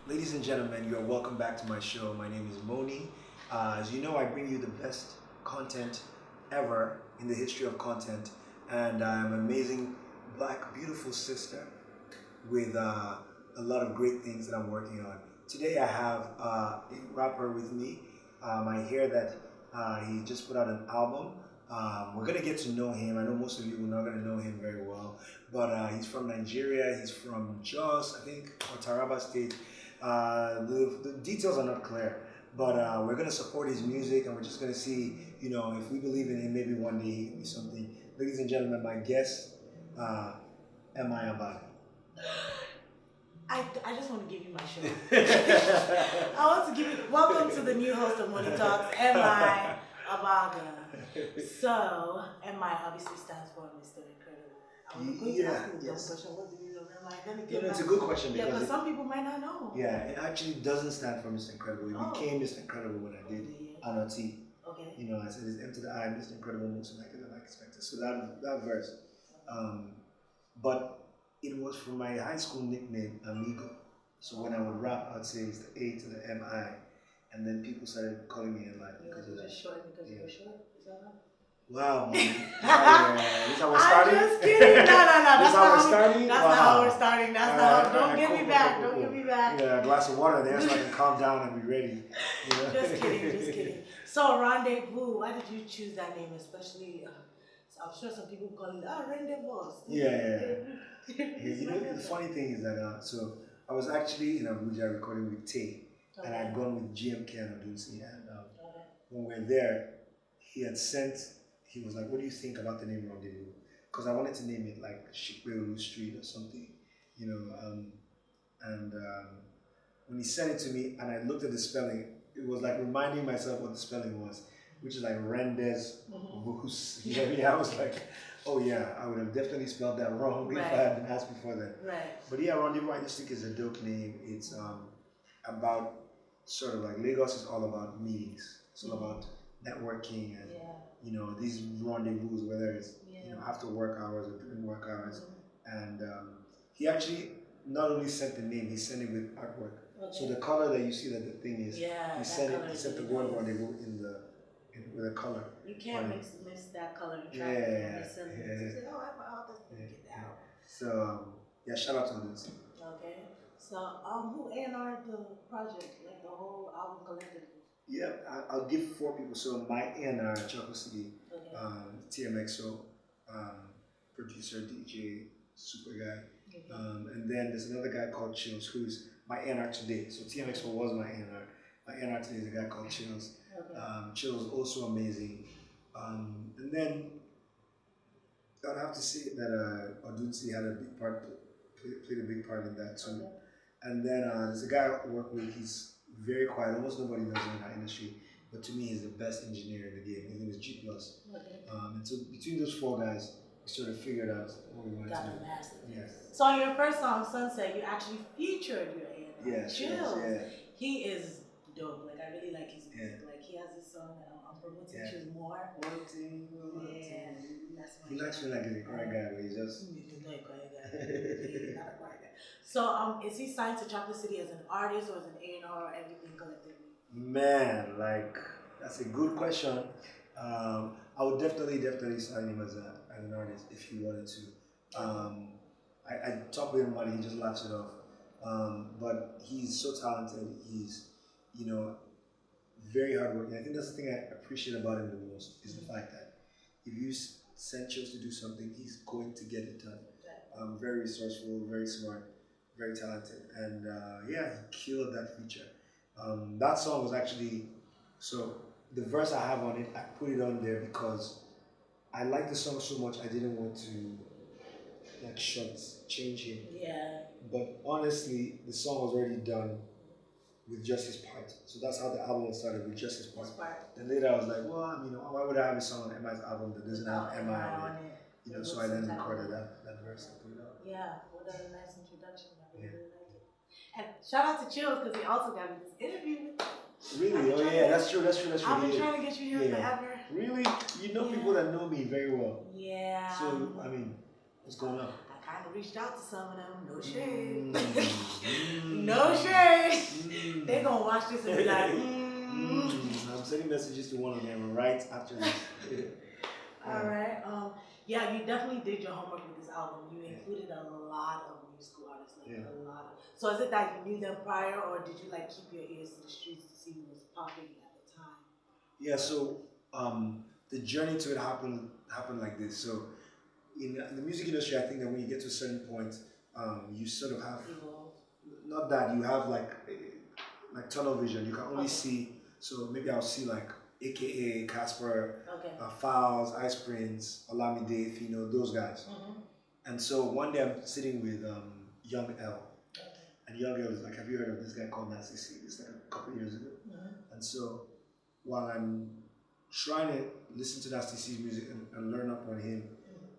Ladies and gentlemen, you are welcome back to my show. My name is Moni. As you know, I bring you the best content ever in the history of content, and I'm an amazing, black, beautiful sister with a lot of great things that I'm working on. Today, I have a rapper with me. I hear that he just put out an album. We're gonna get to know him. I know most of you are not gonna know him very well, but he's from Nigeria. He's from Jos, I think, or Taraba State. The details are not clear, but we're gonna support his music, and we're just gonna see, if we believe in him, maybe one day he can be something. Ladies and gentlemen, my guest, Abaga. I just want to give you my show. I want to give you welcome to the new host of Moni Talks, MI Abaga. So MI obviously stands for Mr. Incredible. I was going to ask you the question. What do you know? MI? Then it came It's a back. good question Yeah, because but some people might not know. yeah, it actually doesn't stand for Mr. Incredible. It became Mr. Incredible when I did Anoti. Okay. I said it's M to the I, Mr. Incredible, most likely than I expected. So that verse. But it was from my high school nickname, Amigo. So when I would rap, I'd say it's the A to the MI. And then people started calling me MI because of that. Just short because you're short? Is that right? Wow, man. This how we're starting? I'm just kidding. No. That's how we're starting? That's not how we're starting. That's not how. Don't get me back. Don't get me back. Yeah, a glass of water there so I can calm down and be ready. Just kidding. So Rendevous, why did you choose that name, especially? I'm sure some people call it Rendevous. Yeah. The funny thing is that so I was actually in Abuja recording with Tay, and I'd gone with GMK and Odunsi, and when we were there, he was like, "What do you think about the name Rendezvous?" Because I wanted to name it like Shikweru Street or something, and when he sent it to me and I looked at the spelling, it was like reminding myself what the spelling was, which is like Rendezvous. I was like, oh yeah, I would have definitely spelled that wrong if I had been asked before that. Right. But yeah, Rendezvous I just think is a dope name. It's about sort of like Lagos is all about meetings. It's all about networking and these rendezvous, whether it's after work hours or during work hours. And he actually not only sent the name, he sent it with artwork. Okay. So the color that you see that the thing is, he sent the word rendezvous with a color. You can't mix that color in traffic. Get out. So shout out to Odunsi. Okay. So who A&R'd the project, like the whole album collectively? Yeah, I'll give 4 people. So my A&R, Chocolate City, TMXO, producer, DJ, super guy. And then there's another guy called Chills, who's my A&R today. So TMXO was my A&R. My A&R today is a guy called Chills. Chills is also amazing. And then I'd have to say that Odunsi had played a big part in that too. And then there's a guy I work with, he's very quiet, almost nobody knows him in our industry, but to me he's the best engineer in the game. His name is G+. And so between those 4 guys, we sort of figured out what we wanted to do. Yes. So on your first song, Sunset, you actually featured your A&R. Yes, Chills. yeah. He is dope. Like, I really like his music. Like, he has this song that I'm promoting Chills more. Yeah. He likes me like he's a quiet guy, but he's just... He's not a quiet guy. He's not a quiet guy. So is he signed to Chocolate City as an artist or as an A&R or everything collectively? Man, like, that's a good question. I would definitely sign him as an artist if he wanted to. I talk with him about it, he just laughs it off. But he's so talented, he's, very hardworking. I think that's the thing I appreciate about him the most, is the fact that if you send Chills to do something, he's going to get it done. Very resourceful, very smart, very talented, and he killed that feature. That song was actually, so the verse I have on it, I put it on there because I like the song so much I didn't want to change him. Yeah. But honestly, the song was already done with just his part. So that's how the album started, with just his part. Then later I was like, well, why would I have a song on MI's album that doesn't have MI on it? So I then recorded that verse and put it out. Yeah, what a nice introduction. I really like it. And shout out to Chills because he also got me this interview with Really? Oh yeah, that's true. I've been trying to get you here forever. Really? You know people that know me very well. Yeah. So, what's going on? I kind of reached out to some of them. No shade. No shade. they gonna watch this and be like, I'm sending messages to one of them right after this. All right. Yeah, you definitely did your homework with this album. You included a lot of new school artists, like a lot of. So is it that you knew them prior, or did you like keep your ears to the streets to see what was popping at the time? Yeah. So the journey to it happened like this. So in the music industry, I think that when you get to a certain point, you sort of have not that you have like tunnel vision. You can only see. So maybe I'll see like AKA Casper, Fowls, Ice Prince, Olamide, Fino, those guys. And so one day I'm sitting with Young L. And Young L is like, have you heard of this guy called Nasty C? It's like a couple years ago. And so while I'm trying to listen to Nasty C's music and learn up on him,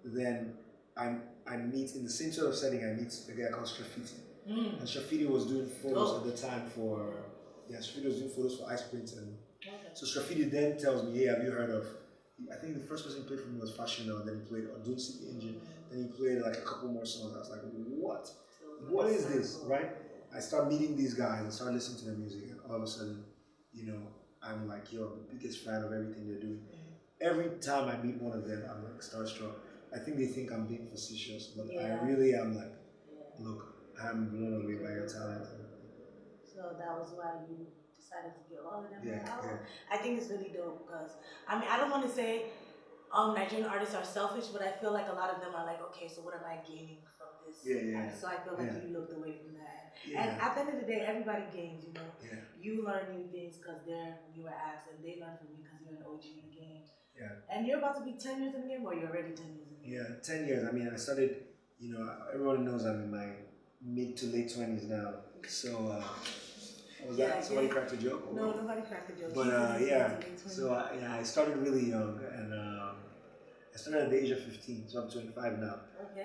then I meet in the same sort of setting. I meet a guy called Straffiti, and Straffiti was doing photos at the time for Straffiti was doing photos for Ice Prince, and so Straffiti then tells me, hey, have you heard of? I think the first person he played for me was Fashional. Then he played Odun City Engine. Then he played like a couple more songs. I was like, what? What is this? Right? I start meeting these guys. I start listening to their music, and all of a sudden, I'm like, yo, I'm the biggest fan of everything they're doing. Every time I meet one of them, I'm like starstruck. I think they think I'm being facetious, but I really am like, look, I'm blown away by your talent. So that was why you decided to get all of them out. I think it's really dope because, I mean, I don't want to say Nigerian artists are selfish, but I feel like a lot of them are like, okay, so what am I gaining from this? So I feel like you looked away from that. And at the end of the day, everybody gains, you know. You learn new things because they're newer acts, and they learn from you because you're an OG in the game. And you're about to be 10 years in the game, or you're already 10 years in the game? 10 years. I mean, I started, everyone knows I'm in my mid to late 20s now. So, what was that? Somebody cracked a joke? No, nobody cracked a joke. But so I started really young, and I started at the age of 15, so I'm 25 now.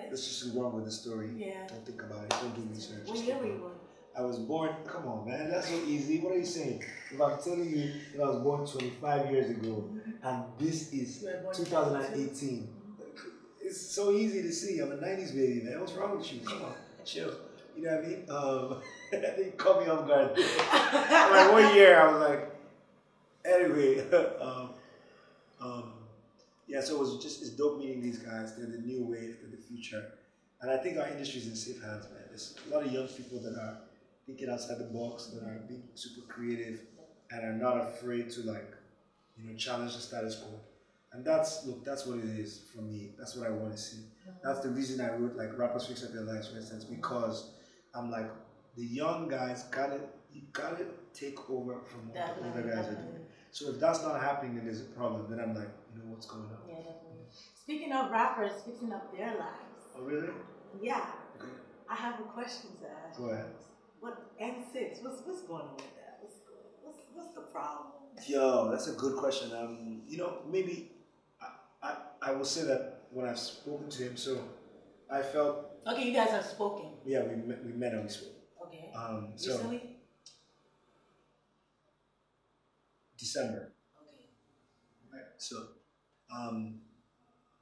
Let's just go on with the story. Don't think about it. Don't do research. What year were you born? I was born, come on man, that's so easy. What are you saying? If I'm telling you that I was born 25 years ago, and this is 2018, it's so easy to see. I'm a 90s baby, man. What's wrong with you? Come on, chill. You know what I mean? They caught me off guard. Like 1 year, I was like, anyway. So it was just, it's dope meeting these guys. They're the new wave, they're the future. And I think our industry is in safe hands, man. There's a lot of young people that are thinking outside the box, that are being super creative, and are not afraid to challenge the status quo. And that's what it is for me. That's what I want to see. That's the reason I wrote like Rappers Fix Up Your Lives, for instance, because I'm like, the young guys you gotta take over from what the older guys are doing. So if that's not happening, then there's a problem. Then I'm like, what's going on? Yeah, definitely. Speaking of rappers, fixing up their lives. Oh, really? Yeah. Okay. I have a question to ask. Go ahead. What N6? What's going on with that? What's the problem? Yo, that's a good question. Maybe I will say that when I've spoken to him, so I felt. Okay, you guys have spoken. Yeah, we met and we spoke. Okay. Recently? December. Okay. Right. So,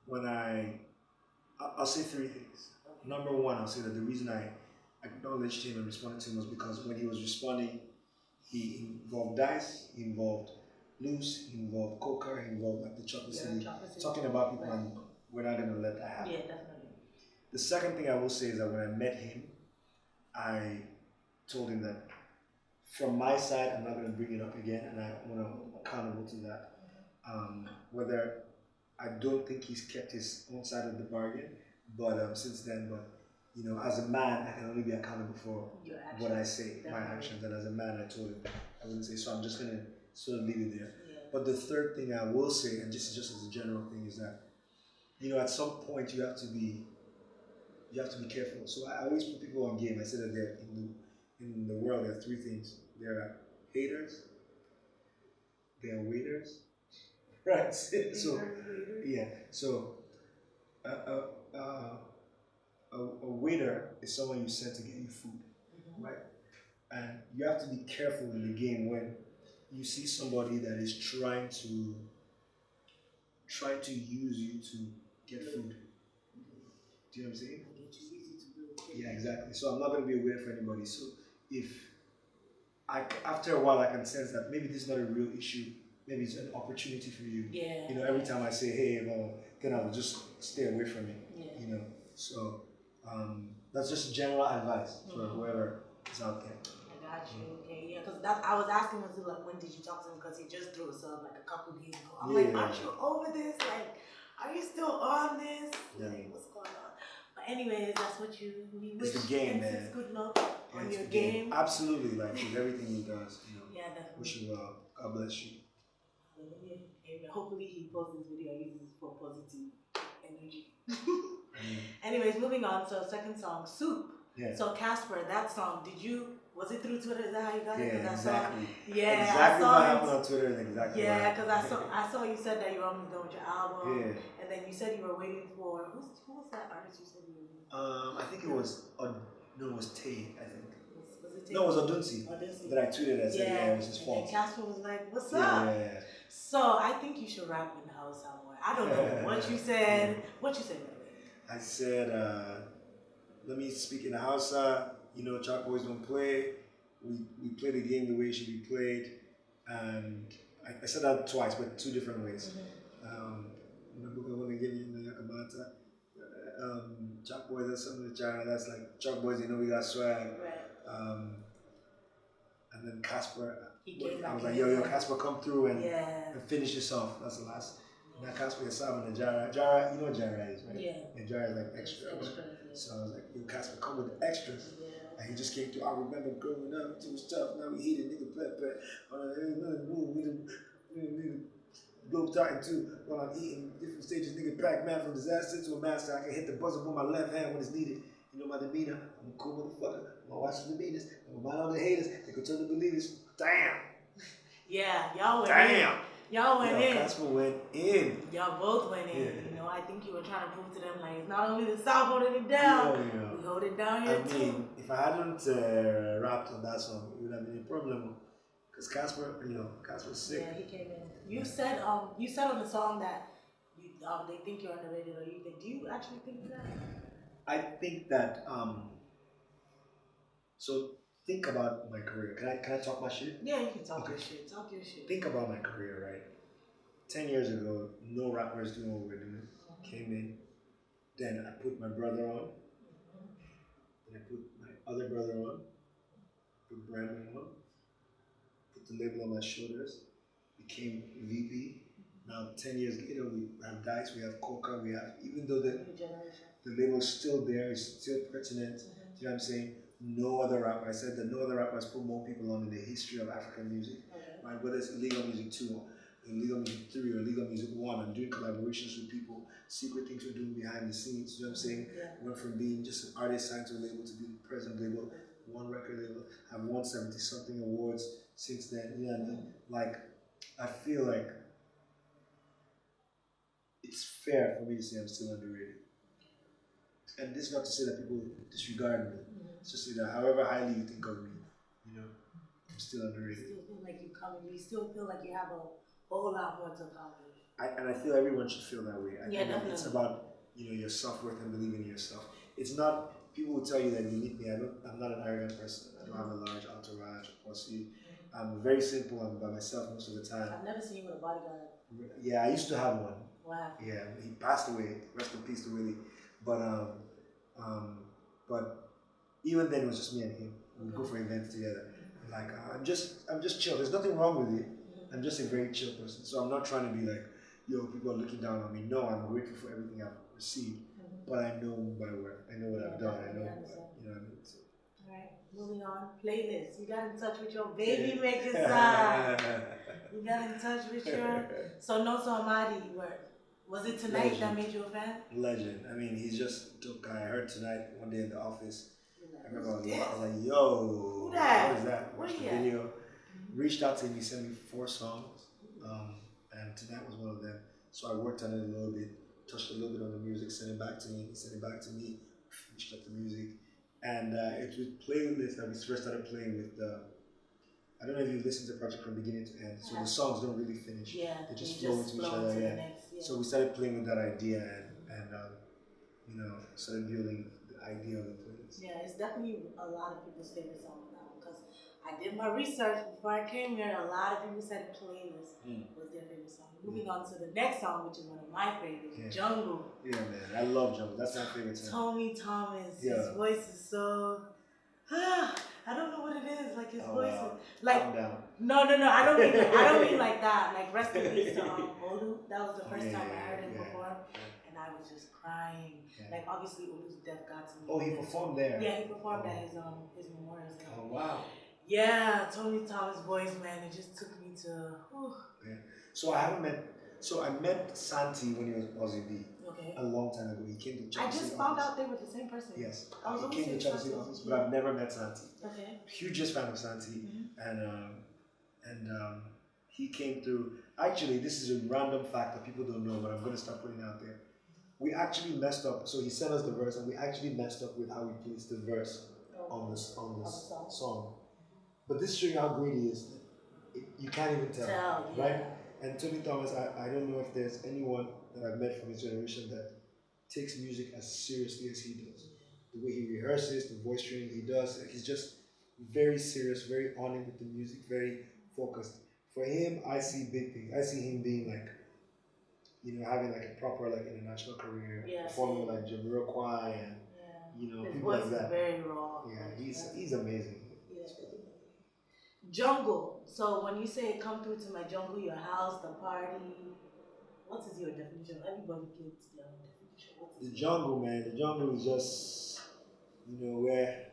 when I'll say three things. Okay. Number one, I'll say that the reason I acknowledged him and responded to him was because when he was responding, he involved Dice, he involved Loose, he involved Coca, he involved like the Chocolate City, talking about people, and we're not going to let that happen. Yeah, definitely. The second thing I will say is that when I met him, I told him that from my side, I'm not going to bring it up again, and I want to hold him accountable to that. Whether I don't think he's kept his own side of the bargain, but since then, as a man, I can only be accountable for what I say, my actions, and as a man, I told him I wouldn't say, so I'm just going to sort of leave it there. Yeah. But the third thing I will say, and just as a general thing, is that, at some point you have to be careful. So I always put people on game. I say that there in the world there are three things. There are haters, there are waiters, right? So yeah. So a waiter is someone you send to get you food, right? And you have to be careful in the game when you see somebody that is trying to use you to get food. Do you know what I'm saying? Yeah, exactly. So I'm not going to be a waiter for anybody. So if after a while, I can sense that maybe this is not a real issue. Maybe it's an opportunity for you. Yeah. You know, every time I say, hey, well, then I will just stay away from it. Yeah. You know, so that's just general advice for whoever is out there. I got you. Okay, yeah, because I was asking him like, when did you talk to him? Because he just threw us up like a couple days ago. I'm like, aren't you over this? Like, are you still on this? Yeah. Like, what's going on? But anyways, that's what we wish. It's the game, man. Good luck on your game. Absolutely, like with everything he does. You know. Yeah, definitely. Wish you well. God bless you. Hallelujah. Amen. Hopefully he posts this video and uses it for positive energy. Anyways, moving on. So second song, Soup. Yeah. So Casper, that song, was it through Twitter? Is that how you got it? Yeah, exactly. Yeah, exactly what happened on Twitter and exactly. Yeah, because I saw you said that you were almost done with your album. Yeah. And then you said you were waiting for who was that artist you said you were waiting for? I think it was it was Tay, I think. Was it Tay? No, it was Odunsi. That I tweeted and said, yeah, it was his fault. And Casper was like, what's up? Yeah. So I think you should rap in the house somewhere. I don't know what you said. What you said? I said, let me speak in the house. You know, Chalk Boys don't play. We play the game the way it should be played. And I said that twice, but two different ways. Chalk Boys, that's something to China. That's like Chalk Boys, you know, we got swag. Right. And then Casper, I was like, yo, Casper, come through and finish this off. That's the last. Now Casper is Simon and Jara. Jara, you know what Jara is, right? Yeah. And Jara is like extra. So I was like, yo, Casper, come with the extras. Yeah. And he just came through. I remember growing up, it was tough. Now we hit it, nigga, pet. Nigga, globe out into while I'm eating different stages. Nigga, Pac-Man from disaster to a master. I can hit the buzzer with my left hand when it's needed. You know my demeanor. I'm a cool motherfucker. I'm watching the meanest. I'm mind on the haters. They could turn the believers. Damn. Yeah, y'all went in. Y'all went in. Casper went in. Y'all both went in. Yeah. You know, I think you were trying to prove to them like it's not only the South holding it down, we hold it down here too. I mean, if I hadn't rapped on that song, it would have been a problem. Because Casper, Casper's sick. Yeah, he came in. You said on the song that they think you're underrated, or do you actually think that? I think that so think about my career. Can I talk my shit? Yeah, you can talk your shit. Talk your shit. Think about my career, right? 10 years ago, no rappers doing what we're doing. Came in. Then I put my brother on. Then I put my other brother on. Put Brandon on. Put the label on my shoulders. Became VP. Now 10 years later, we have Dice, we have Coca, we have, even though the label's still there, it's still pertinent. Do you know what I'm saying? No other rapper, I said that no other rapper has put more people on in the history of African music. Right? Whether it's Illegal Music 2, Illegal Music 3, or Illegal Music 1, I'm doing collaborations with people, secret things we're doing behind the scenes. You know what I'm saying? Went from being just an artist signed to a label to being the president label, one record label. I've won 70 something awards since then. You know what I mean? Like, I feel like it's fair for me to say I'm still underrated. And this is not to say that people disregard me. It's just that however highly you think of me, I'm still underrated. You still feel like you're coming. You still feel like you have a whole lot more to accomplish. And I feel everyone should feel that way. I think definitely. It's about your self-worth and believing in yourself. It's not, people will tell you that you need me. I'm not an arrogant person. I don't have a large entourage or posse. I'm very simple. I'm by myself most of the time. I've never seen you with a bodyguard. Yeah, I used to have one. Wow. Yeah, he passed away. Rest in peace to Willie. But even then it was just me and him. We'd go for events together. Like I'm just chill. There's nothing wrong with it. I'm just a very chill person. So I'm not trying to be like, yo, people are looking down on me. No, I'm grateful for everything I've received. But I know my work. I know what I've done. I know what I mean. So. Alright, moving on. Playlist. You got in touch with your baby maker side. You got in touch with your So Amadi work. Was it Tonight Legend. That made you a fan? Legend. I mean, he's just a dope guy. I heard Tonight one day in the office. I remember I was like, yo, what is that? Watched the video. Reached out to him. He sent me 4 songs. And Tonight was one of them. So I worked on it a little bit, touched a little bit on the music, sent it back to me. He sent it back to me, finished up the music. And it was playlist that we first started playing with I don't know if you listened to the project from beginning to end. So the songs don't really finish. Yeah, they just flow into each other. Yeah. So we started playing with that idea and started building the idea of the playlist. Yeah, it's definitely a lot of people's favorite song now because I did my research before I came here. A lot of people said Playlist was their favorite song. Moving on to the next song, which is one of my favorites, Jungle. Yeah, man, I love Jungle. That's my favorite song. Tommy Thomas, his voice is so. I don't know what it is. Like his voice is like. Calm down. No. I don't mean like that. Like rest in peace to Olu. That was the first time I heard him perform, and I was just crying. Like obviously Olu's death got to me. Oh, he performed there. Yeah, he performed at his memorial. Oh wow. Yeah, Tommy Thomas' voice, man, it just took me to. Yeah. So I met Santi when he was Aussie B. Okay. A long time ago. He came to Chelsea. I just found out they were the same person. Yes. He came to Chelsea office, but I've never met Santi. Okay. Hugest fan of Santi, and he came through. Actually, this is a random fact that people don't know, but I'm gonna start putting it out there. We actually messed up. So he sent us the verse, and we actually messed up with how we placed the verse on this song. But this shows you how great he is. You can't even tell, right? And Tony Thomas, I don't know if there's anyone that I've met from his generation that takes music as seriously as he does. The way he rehearses, the voice training he does, he's just very serious, very on it with the music, very focused. For him, I see big things. I see him being like, having like a proper like international career, performing like Jamiroquai and his people voice like that. Is very raw. Yeah, he's amazing. Jungle. So when you say come through to my jungle, your house, the party, what is your definition? Everybody gets their own definition. The jungle, man. The jungle is just, where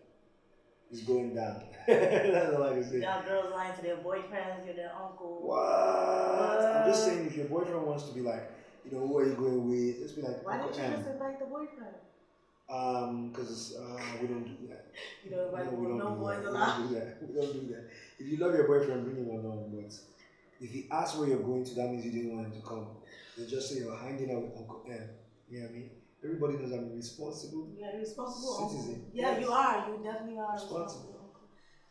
it's going down. That's all I can say. You got girls lying to their boyfriends, you're their uncle. What? I'm just saying, if your boyfriend wants to be like, who are you going with? Just be like, why don't you just invite the boyfriend? Because we don't do that. You don't invite no boys allowed. We don't do that. If you love your boyfriend, bring him along. But if he asks where you're going to, that means you didn't want him to come. They just say you're hanging out with Uncle M. You know what I mean? Everybody knows I'm a responsible citizen. Uncle. Yeah, you are. You definitely are responsible.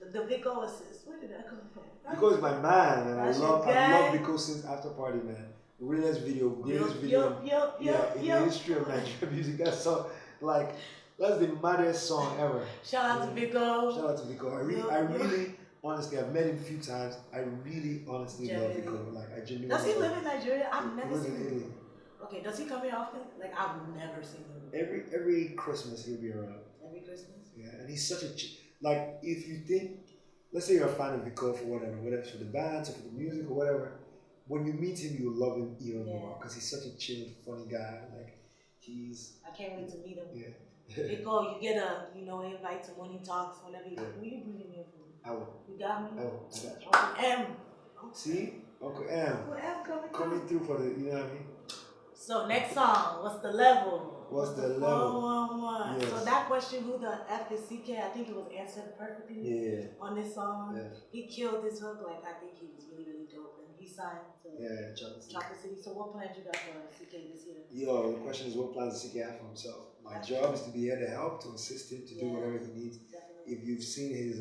The Vico assist. Where did that come from? Vico is my man, and I love Vico since After Party, man. Realest video, greatest video in the history of Nigerian music. That's the maddest song ever. Shout out to Vico. I really, honestly, I've met him a few times. I really, honestly love Vico. Like, I genuinely. Does he live in Nigeria? I've never seen him. Italy. Okay, does he come here often? Like, I've never seen him. Every Christmas he'll be around. Every Christmas? Yeah, and he's such a like. If you think, let's say you're a fan of Vico for whether it's for the bands or for the music or whatever. When you meet him, you'll love him even more because he's such a chill, funny guy. Like, I can't wait to meet him. Yeah. Vico, you get a invite to Moni Talks whenever you. Will you bring him here for me? I will. You got me? I will. I got you. Uncle M. See? Uncle M. Uncle M coming through for the, you know what I mean? So next song, what's the level? What's the level? 411. Yes. So that question, who the F is CK, I think it was answered perfectly on this song. Yeah. He killed this hook. Like, I think he was really, really dope. And he signed to Chocolate City. So what plans you got for CK this year? Yo, the question is what plans does CK have for himself? My job is to be here to help, to assist him, to do whatever he needs. Definitely. If you've seen his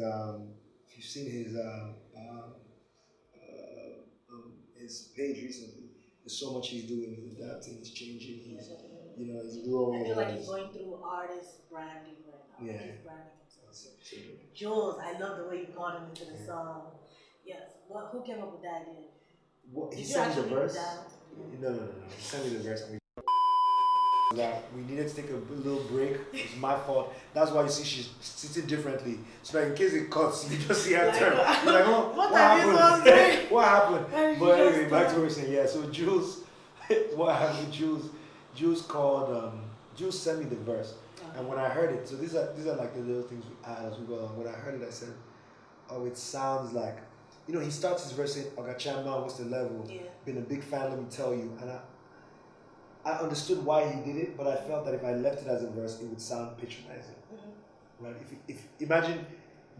page recently, there's so much he's doing. He's adapting, he's changing, he's growing. I feel like he's going through artist branding right now. Yeah. He's branding himself. Jules, I love the way you brought him into the song. Yes. Who came up with that idea? He sent me the verse. No. He sent me the verse. That we needed to take a little break. It's my fault. That's why you see she's sitting differently. So that in case it cuts, you just see her turn. You're like, oh, what happened? What happened? But anyway, back to what we're saying. Yeah, so Jules, what happened with Jules? Jules sent me the verse. And when I heard it, so these are like the little things we add as we go along. When I heard it, I said, oh, it sounds like, he starts his verse saying, Ogachamba, what's the level? Yeah. Been a big fan, let me tell you. And I understood why he did it, but I felt that if I left it as a verse, it would sound patronizing. Mm-hmm. Right? If imagine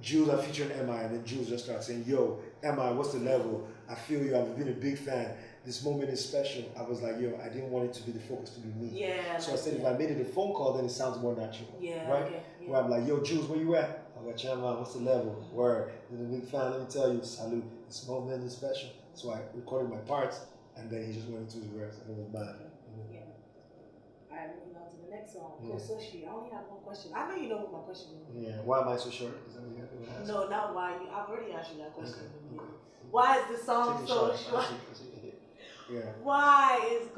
Jules are featuring MI, and then Jules just starts saying, yo, MI, what's the level? I feel you, I've been a big fan. This moment is special. I was like, yo, I didn't want it to be the focus to be me. Yeah. So I said, if I made it a phone call, then it sounds more natural. Yeah. Right? Okay, yeah. Where I'm like, yo, Jules, where you at? I got Chama, what's the level? Word. Been a big fan, let me tell you, salute. This moment is special. So I recorded my parts, and then he just went into his verse, and it was mad. Yeah. Alright, moving on to the next song. Yeah. Kososhi. I only have one question. I know you know what my question is. Yeah. Why am I so short? Is that what you have to ask? No, not why. I've already asked you that question. Okay. Why is this song Take a so shot. short? Yeah. Why is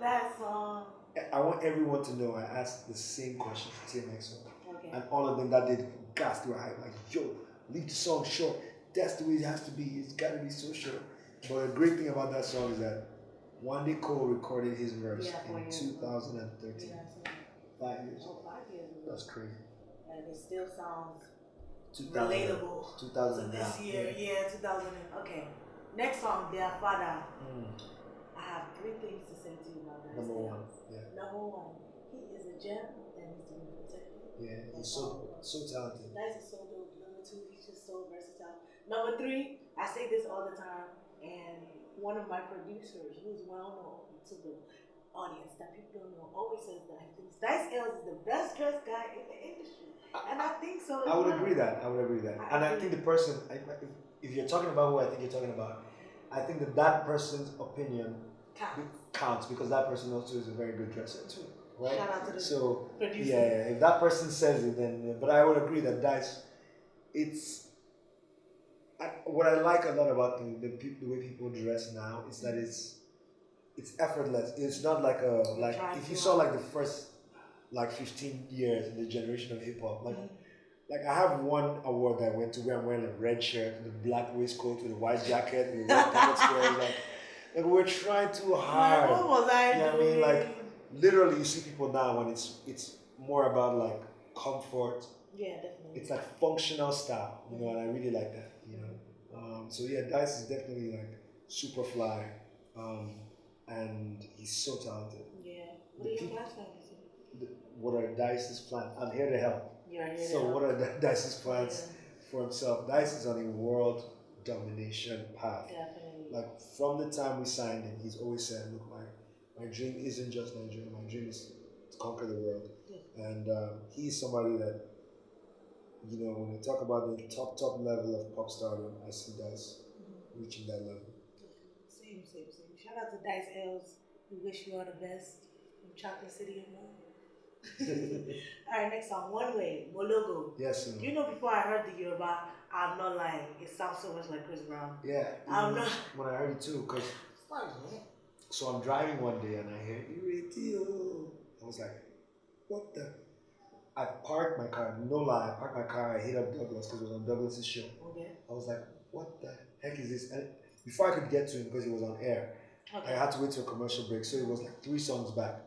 that song? I want everyone to know I asked the same question to the next one. Okay. And all of them that did gassed were hype. Like, yo, leave the song short. That's the way it has to be. It's gotta be so short. But the great thing about that song is that Wande Cole recorded his verse in 2013. Yeah, 5 years. Oh, 5 years ago. That's crazy. And it still sounds 2000, relatable. 2009. So this year, yeah, 2000. Okay. Next song, Dear Father. I have 3 things to say to you about that. Number one. Yeah. Number one, he is a gem and he's to be protected. Yeah, he's so talented. Nice and so dope. Number 2, he's just so versatile. Number 3, I say this all the time, and one of my producers, who's well known to the audience that people don't know, always says that he thinks Dice L's is the best dressed guy in the industry. And I think so. I would agree that. I think the person, if you're talking about who I think you're talking about, I think that person's opinion counts because that person also is a very good dresser too, right? Shout out to the producer. Yeah, if that person says it, then. But I would agree that Dice, what I like a lot about the way people dress now is that it's effortless. It's not like if you saw like the first 15 years in the generation of hip hop, like I have one award that I went to where I'm wearing a red shirt, the black waistcoat with a white jacket, and the red pocket squares, like we're trying too hard. What was I doing? You know what I mean? Like literally, you see people now when it's more about like comfort. Yeah, definitely. It's like functional style, and I really like that, So yeah, Dice is definitely like super fly, and he's so talented. Yeah. What are your plans for What are Dice's plans? I'm here to help. So what are Dice's plans for himself? Dice is on a world domination path. Definitely. Like from the time we signed him, he's always said, "Look, my dream isn't just Nigeria. My dream is to conquer the world." Yeah. And he's somebody that, when we talk about the top level of pop stardom, I see Dice reaching that level. Same. Shout out to Dice L's. We wish you all the best from Chocolate City and more. Alright, next song, One Way, Mologo. Yes. Before I heard the Yoruba, I'm not lying. It sounds so much like Chris Brown. Yeah. I'm not. When I heard it too, because so I'm driving one day and I hear Iretio. I was like, what the? I parked my car. No lie, I parked my car. I hit up Douglas because it was on Douglas's show. Okay. I was like, what the heck is this? And before I could get to him because he was on air, I had to wait till a commercial break. So it was like 3 songs back.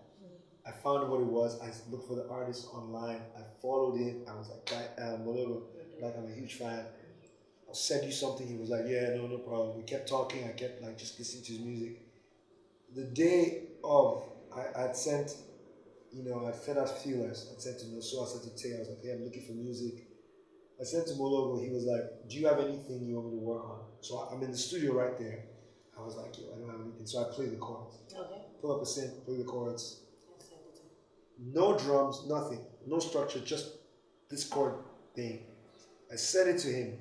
I found what it was. I looked for the artist online. I followed him. I was like, Mologo, like I'm a huge fan. I said you something. He was like, yeah, no problem. We kept talking. I kept like just listening to his music. The day of, I'd sent, I sent out feelers. I sent to Noso, I sent to Tay. I was like, hey, I'm looking for music. I sent to Mologo. He was like, do you have anything you want me to work on? So I'm in the studio right there. I was like, yo, I don't have anything. So I played the chords. Okay. Pull up a synth, play the chords. No drums, nothing, no structure, just this chord thing. I sent it to him.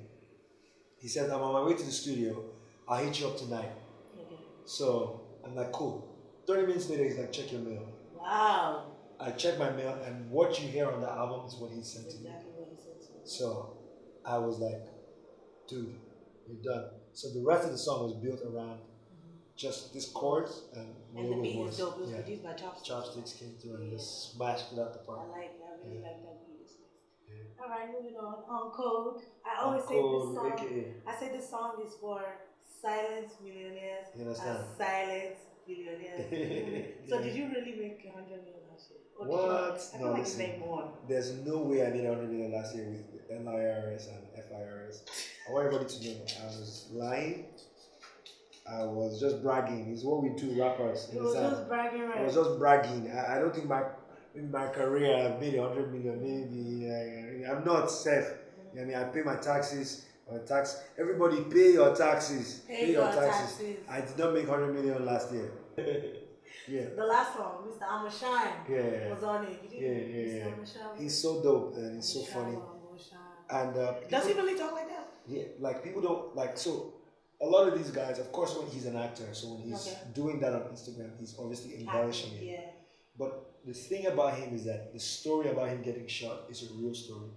He said, I'm on my way to the studio. I'll hit you up tonight. Okay. So I'm like, cool. 30 minutes later, he's like, check your mail. Wow. I check my mail, and what you hear on the album is what he sent to me. Exactly what he sent to me. So I was like, dude, you're done. So the rest of the song was built around just this chords and the beat is dope. It was produced by Chopsticks. Chopsticks came through and just smashed it out the park. I really like that beat. It's nice. Yeah. Alright, moving on. Code. I always say this song. AKA. I say this song is for silent millionaires. You understand? Silent billionaires. So did you really make 100 million last year? Or what? I feel like you made more. There's no way I made 100 million last year with NIRS and FIRS. I want everybody to know I was lying. I was just bragging. It's what we do, rappers. You was just bragging, right? I was just bragging. I don't think in my career I've made 100 million. Maybe I'm not safe. I pay my taxes. Everybody pay your taxes. Pay your taxes. I did not make 100 million last year. Yeah. The last song, Mr. I'ma Shine, was on it. Yeah. He's so dope and he's so funny. And does he really talk like that? Yeah, like people don't like so. A lot of these guys, of course, when he's an actor, so when he's doing that on Instagram, he's obviously embellishing it. Yeah. But the thing about him is that the story about him getting shot is a real story.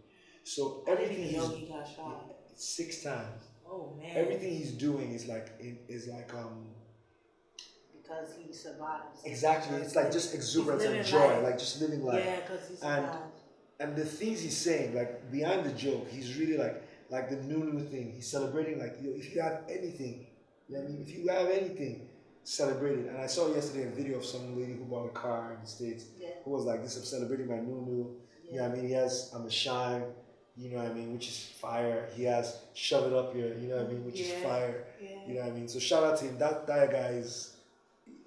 So I didn't everything even know he's he got shot. 6 times. Oh man. Everything he's doing is like Because he survives. exactly. It's like just exuberance and joy, life. like just living life. Yeah, because he survived. And the things he's saying, like behind the joke, he's really like the new thing. He's celebrating like, if you have anything, you know what I mean, if you have anything, celebrate it. And I saw yesterday a video of some lady who bought a car in the States, who was like, this I'm celebrating my new. You know what I mean? He has I'm a shine, you know what I mean, which is fire. He has shove it up here, you know what I mean, which is fire. Yeah. You know what I mean? So shout out to him. That guy is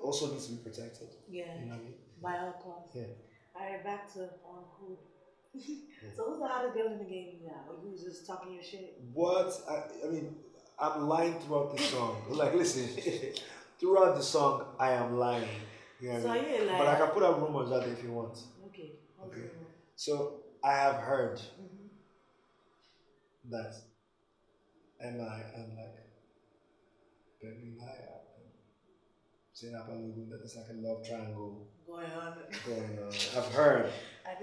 also needs to be protected. Yeah. You know what I mean? By all costs. Yeah. Alright, back to who. So who's the hottest girl in the game now? Or you just talking your shit? What? I mean, I'm lying throughout the song. Like, listen, throughout the song, I am lying. You know what I mean? But I can put up rumors out there if you want. Okay. Okay. So I have heard that Emma and like Baby Naya and Zainab Alugun, that it's like a love triangle going on. I've heard.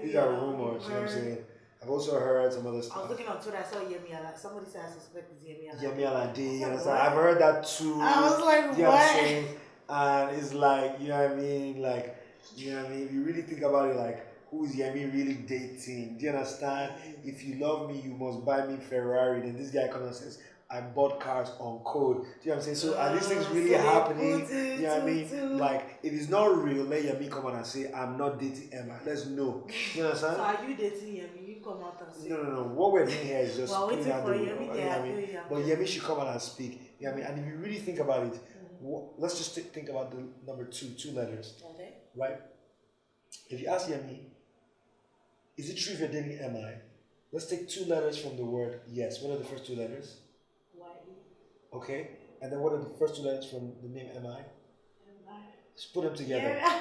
These are rumors, you know what I'm saying? I've also heard some other stuff. I was looking on Twitter, I saw Yemi Alade. Somebody said I suspect it's Yemi Alade. Yemi Alade, you understand? I've heard that too. I was like, you know what? I'm saying? And it's like, you know what I mean? Like, you know what I mean? If you really think about it, like, who is Yemi really dating? Do you understand? If you love me, you must buy me Ferrari. Then this guy comes and says, I bought cars on code. Do you know what I'm saying? So are these things really happening? You know what I mean? Like, if it's not real, let Yemi come out and say, I'm not dating Emma. Let's know. You understand? So are you dating Yemi? You come out and say. No. What we're doing here is just putting out the Yemi, you know what I mean? But Yemi should come out and speak. You know what I mean? And if you really think about it, let's just think about the number two letters. Okay. Right? If you ask Yemi, is it true if you're dating MI? Let's take 2 letters from the word yes. What are the first 2 letters? Y-E. Okay. And then what are the first 2 letters from the name MI? M-I. Just put them together. Yeah.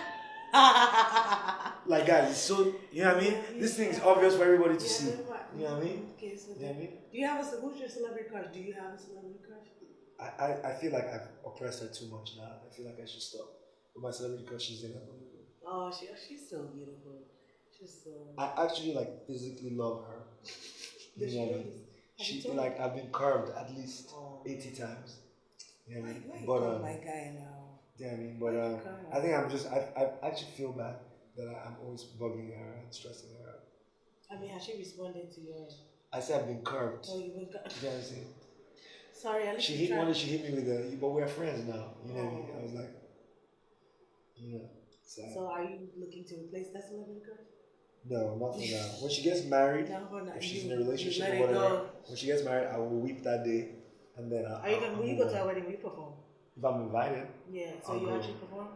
Like guys, so you know what I mean? This thing is obvious for everybody to see. You know what I mean? Okay, so you know what I mean? Do you have who's your celebrity crush? Do you have a celebrity crush? I feel like I've oppressed her too much now. I feel like I should stop. But my celebrity crush is in her. Oh, she's so beautiful. She's so. I actually like physically love her. You know what I mean? She like I've been curved at least 80 times. You know what I mean? But my guy now. Yeah, I mean, but I think I actually feel bad that I'm always bugging her and stressing her out. I mean, has she responded to your? I said I've been curved. Oh, you've been curved. You know what I'm saying? Sorry, at least she hit me with but we're friends now. You know what I mean? I was like, you know. So are you looking to replace that celebrity crush? No, not for now. When she gets married, if she's in a relationship or whatever, when she gets married, I will weep that day, and then when you go to her wedding, will you perform? If I'm invited. Yeah. So you actually perform?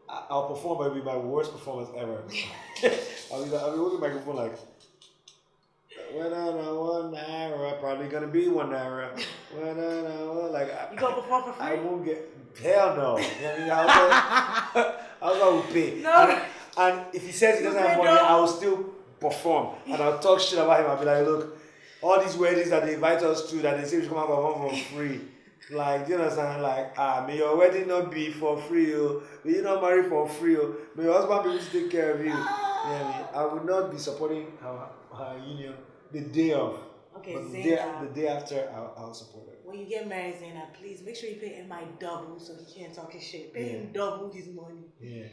I'll perform, but it'll be my worst performance ever. I'll be holding the microphone like, when I know 1 naira, probably gonna be 1 naira. When I know, like you gonna perform for free? I won't get hell no. You know what I mean? I was gonna pay. No. And if he says he doesn't have money, I will still perform and I'll talk shit about him. I'll be like, look, all these weddings that they invite us to, that they say we should come out perform for free. Like, do you understand? Like, may your wedding not be for free, may you not marry for free, may your husband be able to take care of you. You know what I mean? I would not be supporting her union the day of. Okay, but the day after, I'll support her. When you get married, Zainab, please make sure you pay him my double so he can't talk his shit. Pay him double his money. Yeah.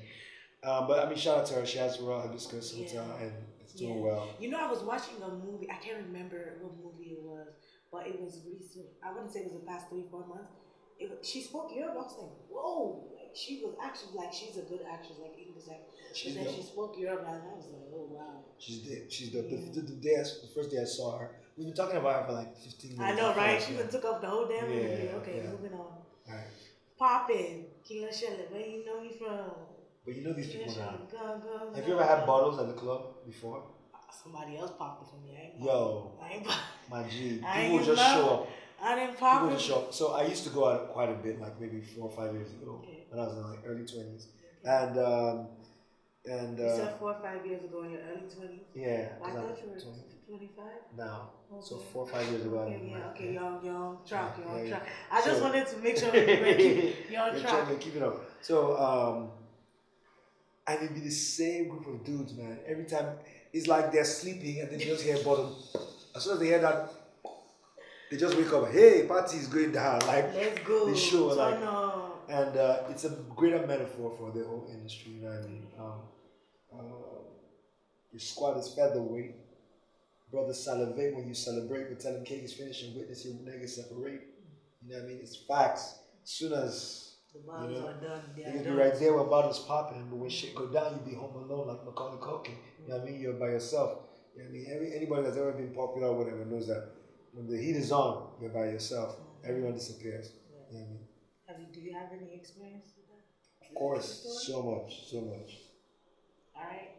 But I mean, shout out to her. She has Royal Hibiscus Hotel and it's doing well. You know, I was watching a movie. I can't remember what movie it was, but it was recent. I wouldn't say it was the past 3-4 months. She spoke Europe. I was like, whoa! Like she was actually like she's a good actress, like English actress. And then she spoke Europe, and I was like, oh wow. She's dead. She's the first day I saw her. We've been talking about her for like 15 minutes. I know, right? She even took off the whole damn movie. Okay, moving on. Alright. Poppin', King Shelley, where you know me from? But you know these people now. Have you ever had bottles at the club before? Somebody else popped it for me. I ain't my G. People just show up. I didn't pop it. People just show up. So I used to go out quite a bit, like maybe 4 or 5 years ago, when I was in like early 20s. Okay. And you said 4 or 5 years ago in your early 20s? Yeah. I thought you were 25? Now. Okay. So 4 or 5 years ago. Okay, you're on track. I just wanted to make sure you're on track. Keep it up. So, and it'd be the same group of dudes, man. Every time it's like they're sleeping and then you just hear bottom. As soon as they hear that, they just wake up. Hey, party is going down. Like let's go. the show, like, Turn up. and it's a greater metaphor for the whole industry. You know what I mean? Your squad is featherweight. Brothers salivate when you celebrate, but tell them cake is finished and witness your niggas separate. You know what I mean? It's facts. As soon as the bottles are done, you'll be right there where bottles popping, but when shit go down, you be home alone like Macaulay Culkin. You know what I mean? You're by yourself. You know what I mean? Anybody that's ever been popular or whatever knows that when the heat is on, you're by yourself. Everyone disappears. You know what I mean? Do you have any experience with that? Of course, so much. Alright.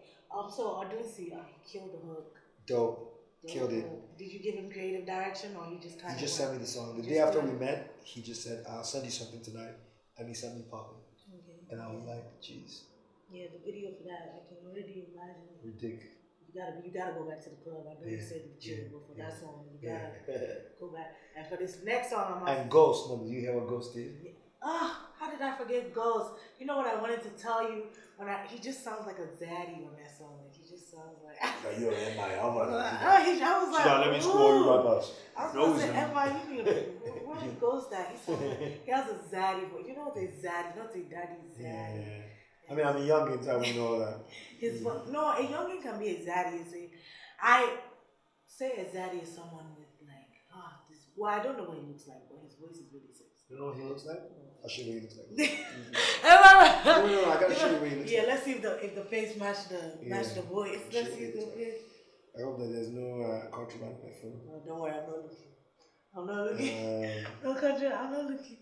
So Adusi, he killed the hook. Dope. Killed it. Did you give him creative direction or he just kind of... He just sent me the song. The day after we met, he just said, I'll send you something tonight. And he sent me Poppin'. Okay. And I was like, jeez. Yeah, the video for that, I can already imagine. Ridiculous. You gotta go back to the club. I know you said you chilled, but for that song, you gotta go back. And for this next song, I'm and Ghost, no, did you hear what Ghost did? Yeah. How did I forget Ghost? You know what I wanted to tell you? He just sounds like a zaddy on that song. Like he just sounds like. You're in my I was like, let me score you rappers. I was going to say, you know, where is Ghost at? He has a zaddy voice. You know what a zaddy? Not a daddy zaddy. Yeah. I mean, I'm a youngin', so I would know that. No, a youngin' can be a zaddy. I say a zaddy is someone with like, I don't know what he looks like, but his voice is really sexy. You know what he looks like? I'll show you what he looks like. No, I gotta show you what he looks like. Yeah, let's see if the face match the voice. Let's see if the face. I hope that there's no contraband on my phone. No, don't worry, I'm not looking. No contraband, I'm not looking.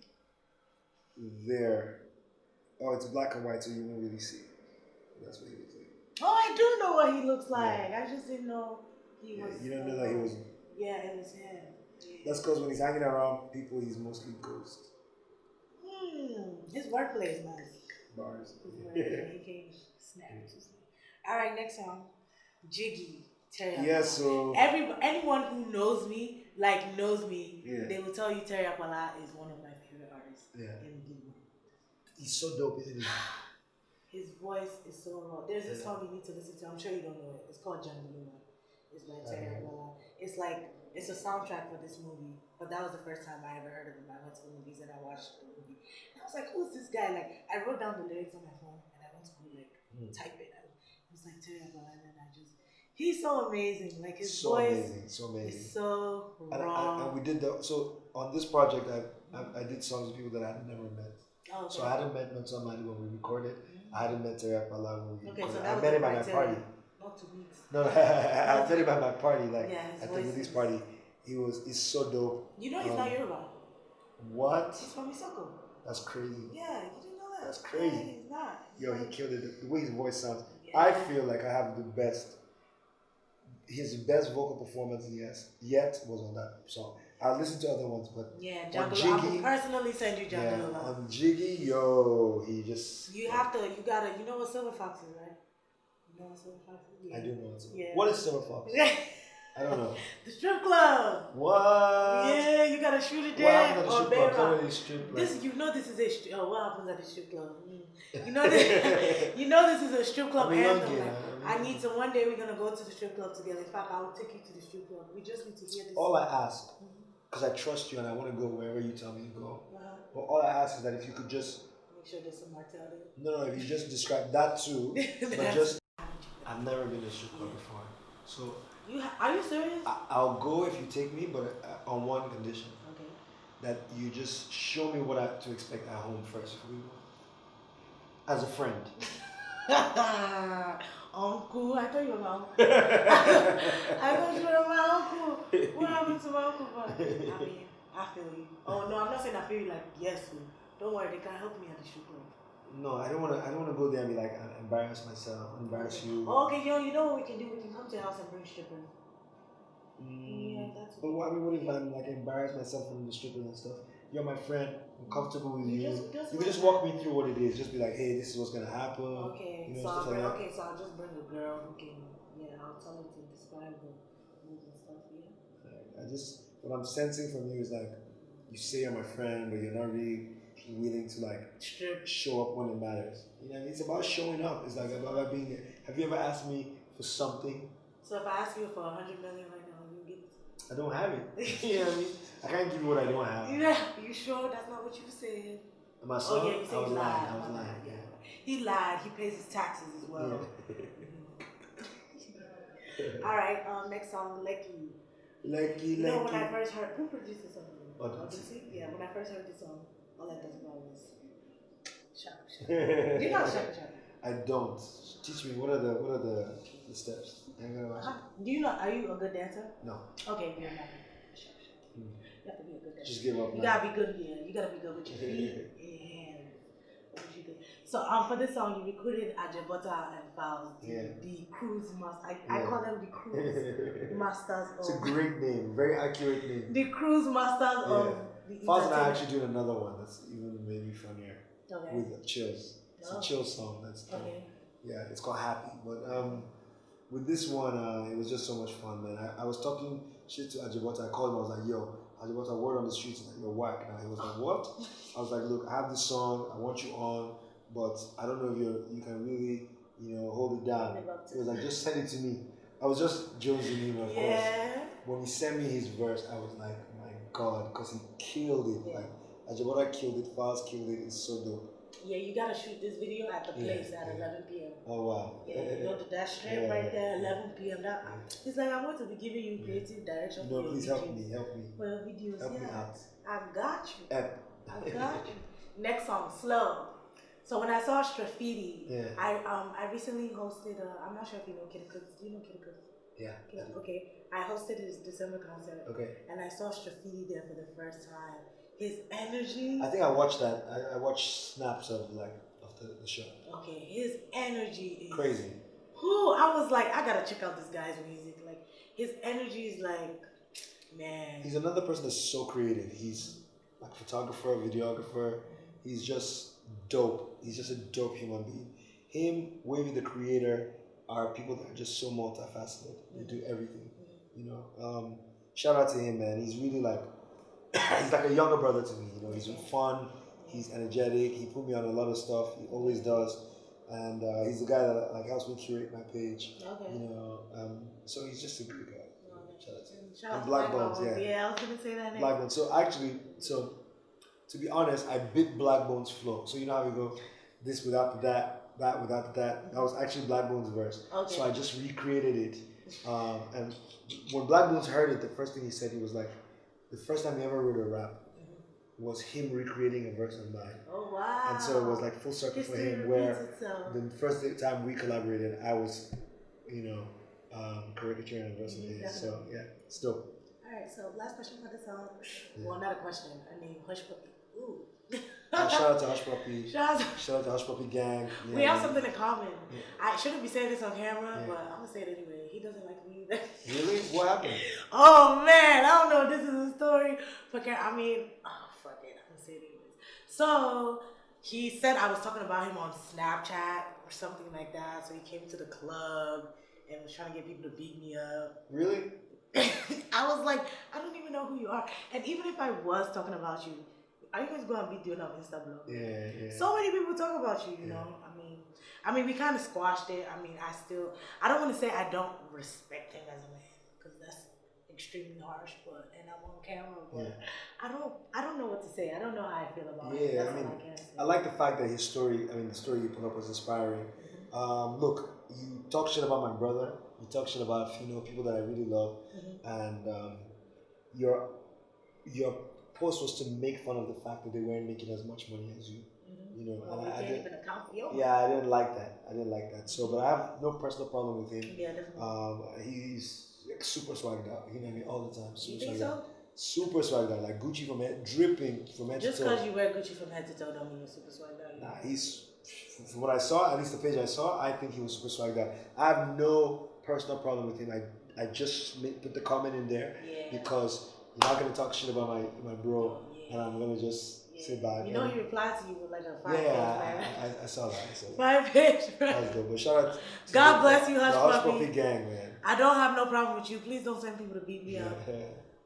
There. Oh, it's black and white, so you won't really see. That's what he looks like. Oh, I do know what he looks like. Yeah. I just didn't know he was. You don't know that he was. Yeah, it was him. Yeah. That's because when he's hanging around people, he's mostly ghost. His wordplay is nice. Bars. He can snap. All right, next song, Jiggy. Terry. Yeah, so anyone who knows me, they will tell you Terry Apala is one of my favorite artists in the world. He's so dope, isn't he? His voice is so raw. There's a song you need to listen to. I'm sure you don't know it. It's called Jangaluna. It's by Terry Apala. It's a soundtrack for this movie. But that was the first time I ever heard of him. I went to the movies and I watched the movie. And I was like, who's this guy? Like, I wrote down the lyrics on my phone and I went to go type it. It was like Terry Apala, and then he's so amazing. Like his voice is so raw. And we did on this project I did songs with people that I had never met. Oh, okay. So I hadn't met Nonso Amadi when we recorded. I hadn't met Terry Apala when we recorded. So I met him at my party. Not 2 weeks. No, I met him at my party, at the release party. He's so dope. You know he's not Yoruba. What? He's from Isoko. That's crazy. Yeah, you didn't know that. That's crazy. Yeah, he's not. He killed it. The way his voice sounds. Yeah. I feel like I have the best. His best vocal performance yet was on that song. I listened to other ones, but on Jiggy, I will personally send you Jangaluna. On Jiggy, he just. You gotta. You know what Silver Fox is, right? You know what Silver Fox is? Yeah. I do know what Silver Fox is. What is Silver Fox? I don't know. The strip club. What? Yeah, you gotta shoot it there. What happens at the strip club? This is a strip. What happens at the strip club? You know this is a strip club anthem. I need to. One day we're gonna go to the strip club together. In fact, I will take you to the strip club. We just need to hear this. All I ask, because I trust you and I want to go wherever you tell me to go. But all I ask is that if you could just make sure there's some martell there. No, if you just describe that too, but just I've never been to a strip club before, so. Are you serious? I'll go if you take me, but on one condition. Okay. That you just show me what to expect at home first before we go. As a friend. Uncle, I thought you were my uncle. I thought you were my uncle. What happened to my uncle? I mean, I feel you. Oh no, I'm not saying I feel you like yes, don't worry, they can help me at the strip club. No, I don't want to go there and be like embarrass myself, embarrass you. Oh, okay, you know what we can do? We can come to your house and bring strippers. Yeah, that's. But what if I'm like embarrass myself from the strippers and stuff? You're my friend. I'm comfortable with you. You can just walk me through what it is. Just be like, hey, this is what's gonna happen. Okay, so I'll just bring a girl who can. Yeah, I'll tell her to describe the moves and stuff. Yeah. What I'm sensing from you is like, you say you're my friend, but you're not really willing to like Strip. show up when it matters. You know what I mean? It's about showing up. It's like about being there. Have you ever asked me for something? So if I ask you for 100 million right now, you get it? I don't have it. You know what I mean? I can't give you what I don't have. Yeah, you sure that's not what you said? My son, Oh yeah, you said I was he lied. lying. I was lying. Yeah. He lied. He pays his taxes as well. Yeah. All right. Next song, Lucky. Lucky. You know when I first heard, who produced this song? Odyssey. Yeah. When I first heard this song, all I thought about was shop. Do you know shop? I don't. Teach me. What are the steps? Do you know? Are you a good dancer? No. Okay, you're not. You have to be a good dancer. Just give up. You gotta be good. Yeah, you gotta be good with your feet and hands. So for this song, you recruited Ajabota and Fowles, the cruise masters. I call them the cruise masters. It's a great name, very accurate name. The cruise masters of the Fowles and I actually doing another one that's even maybe funnier. Okay. With Chills. It's a chill song. That's okay. Yeah, it's called Happy. But with this one, it was just so much fun, man. I was talking shit to Ajabota. I called him. I was like, "Yo, Ajabota, word on the streets is that you're whack." Now he was like, "What?" I was like, "Look, I have this song. I want you on, but I don't know if you can really, hold it down." He was like, "Just send it to me." I was just jonesing him, of course. When he sent me his verse, I was like, "My God," because he killed it. Like Ajabota killed it. Fowles killed it. It's so dope. Yeah, you gotta shoot this video at the place at 11 p.m. Oh wow. Yeah, you know that strip right there, 11 p.m. It's like I want to be giving you creative direction for your please videos. help me. For your videos, help me out. I got you. I got you. Next song, Slow. So when I saw Straffiti, I recently hosted I'm not sure if you know Kid Cooks. Do you know Kid Cooks? Yeah. Okay. I hosted his December concert. Okay. And I saw Straffiti there for the first time. His energy. I think I watched that. I watched snaps of the show. Okay, his energy is crazy. Whew, I was like, I gotta check out this guy's music. Like his energy is like, man. He's another person that's so creative. He's like photographer, videographer. He's just dope. He's just a dope human being. Him, Wavy the creator, are people that are just so multifaceted. They do everything. Shout out to him, man. He's really like he's like a younger brother to me. He's fun. He's energetic. He put me on a lot of stuff. He always does. And he's the guy that like helps me curate my page. Okay. So he's just a good guy. Shout out to him. Shout out and to Black Bones, yeah, I was gonna say that name. Black Bones. So to be honest, I bit Black Bones' flow. So you know how we go, this without the that without the that. That was actually Black Bones' verse. Okay. So I just recreated it. And when Black Bones heard it, the first thing he said, he was like, the first time he ever wrote a rap was him recreating a verse of mine. Oh wow! And so it was like full circle for him, where the first time we collaborated, I was, caricaturing a verse of his. So yeah, it's dope. All right, so last question for the song. Well, not a question. I mean, Hush Puppy. Ooh. Shout out to Hush Puppy. Shout out to Hush Puppy gang. Yeah, we have something in common. Yeah. I shouldn't be saying this on camera, but I'm gonna say it anyway. He doesn't like me either. Really? What happened? Oh man, I don't know if this is a story. Fuck it. I mean, fuck it. I'm gonna say it anyways. So he said I was talking about him on Snapchat or something like that. So he came to the club and was trying to get people to beat me up. Really? I was like, I don't even know who you are. And even if I was talking about you, are you guys going to be doing an Insta blog? Yeah. So many people talk about you, you know. I mean, we kind of squashed it. I don't want to say I don't respect him as a man, because that's extremely harsh. And I'm on camera, but I don't know what to say. I don't know how I feel about it. Yeah, I like the fact that his story. The story you put up was inspiring. Look, you talk shit about my brother. You talk shit about people that I really love, and your post was to make fun of the fact that they weren't making as much money as you. Well, I didn't even account for you. Yeah, I didn't like that. So, but I have no personal problem with him. Yeah, definitely. He's like super swagged out. All the time. You think so? Super swagged out, like Gucci dripping from head to toe. Just because you wear Gucci from head to toe don't mean you're super swagged out. Nah, he's, from what I saw, at least the page I saw, I think he was super swagged out. I have no personal problem with him. I just put the comment in there because you're not gonna talk shit about my bro, and I'm gonna just say bye. He replied to you with like a 5-page man. I saw that. 5-page. That's good. But shout out to God bless you, Hush the Puppy. Hush Puppy gang, man. I don't have no problem with you. Please don't send people to beat me up.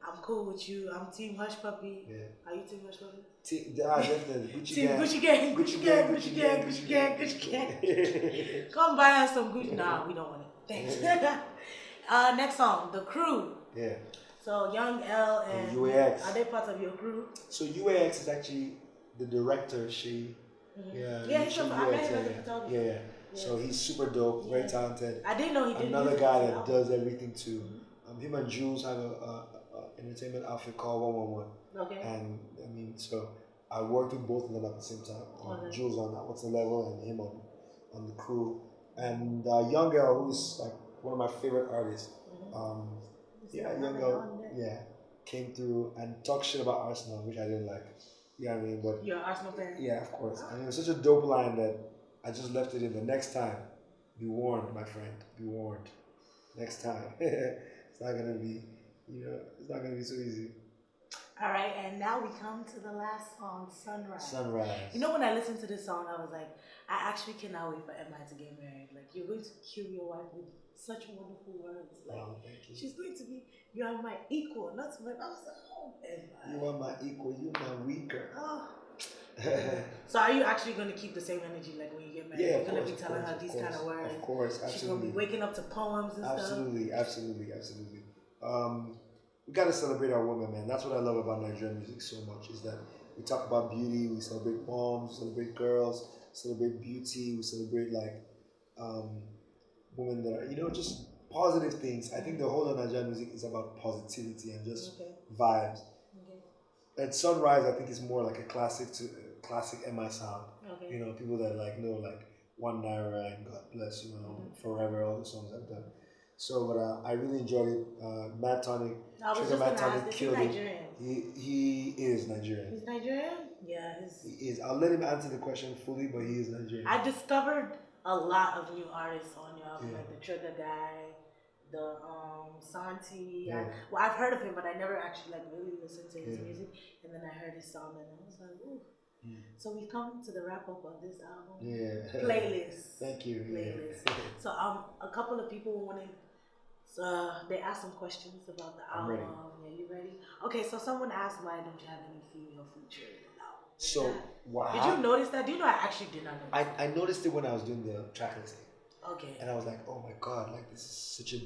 I'm cool with you. I'm Team Hush Puppy. Yeah. Are you Team Hush Puppy? Definitely. Gucci Team gang. Gucci Gang, Gucci Gang, Gucci Gang, Gucci Gang, Gucci Gang. Come buy us some Gucci. Nah, we don't want it. Thanks. Next song, The Crew. Yeah. So Young L and UAX. Are they part of your crew? So UAX is actually the director. Yeah, he's from I met him as a photographer. Yeah. So he's super dope, very talented. I didn't know he did another music guy as that well. does everything too. Him and Jules have a entertainment outfit called 111. Okay. And I mean, so I worked with both of them at the same time. Jules on What's the Level and him on the crew. And Young Girl, who's like one of my favorite artists. Young Girl, came through and talked shit about Arsenal, which I didn't like. You know what I mean? But you're an Arsenal fan? Yeah, of course. And it was such a dope line that I just left it in. The next time, be warned, my friend. Be warned. Next time. It's not gonna be, it's not gonna be so easy. All right, and now we come to the last song, Sunrise. Sunrise. You know, when I listened to this song, I was like, I actually cannot wait for Emma to get married. Like, you're going to kill your wife with such wonderful words. Like, thank you. She's going to be, you are my equal, not my. I was like, oh, Emma. You are my equal. You're my weaker. Oh. So are you actually going to keep the same energy like when you get married? Yeah, you're going to be telling her these kind of words. Of course, absolutely. She's going to be waking up to poems and stuff. Absolutely. We got to celebrate our women, man. That's what I love about Nigerian music so much, is that we talk about beauty, we celebrate moms, we celebrate girls, celebrate beauty, we celebrate like women that are, just positive things. I think the whole of Nigerian music is about positivity and just vibes. Okay. And Sunrise, I think, is more like a classic MI sound. Okay. People that know like One Naira and God Bless You, Forever, all the songs I've done. So, but I really enjoyed it. Mad Tonic, Trigger Mad Tonic killed it. He is Nigerian. He's Nigerian? Yeah, he is. I'll let him answer the question fully, but he is Nigerian. I discovered a lot of new artists on your album, like the Trigger guy, the Santi. Yeah. Well, I've heard of him, but I never actually really listened to his music. And then I heard his song, and I was like, ooh. So we've come to the wrap up of this album. Yeah. Playlist. Thank you. Playlist. Yeah. So a couple of people wanted. They asked some questions about the album. Ready. Yeah, you ready? Okay, so someone asked, why don't you have any female features in the album? So, wow. Did you notice that? Do you know I actually did not know that? I noticed it when I was doing the track listing. Okay. And I was like, oh my God, like this is such a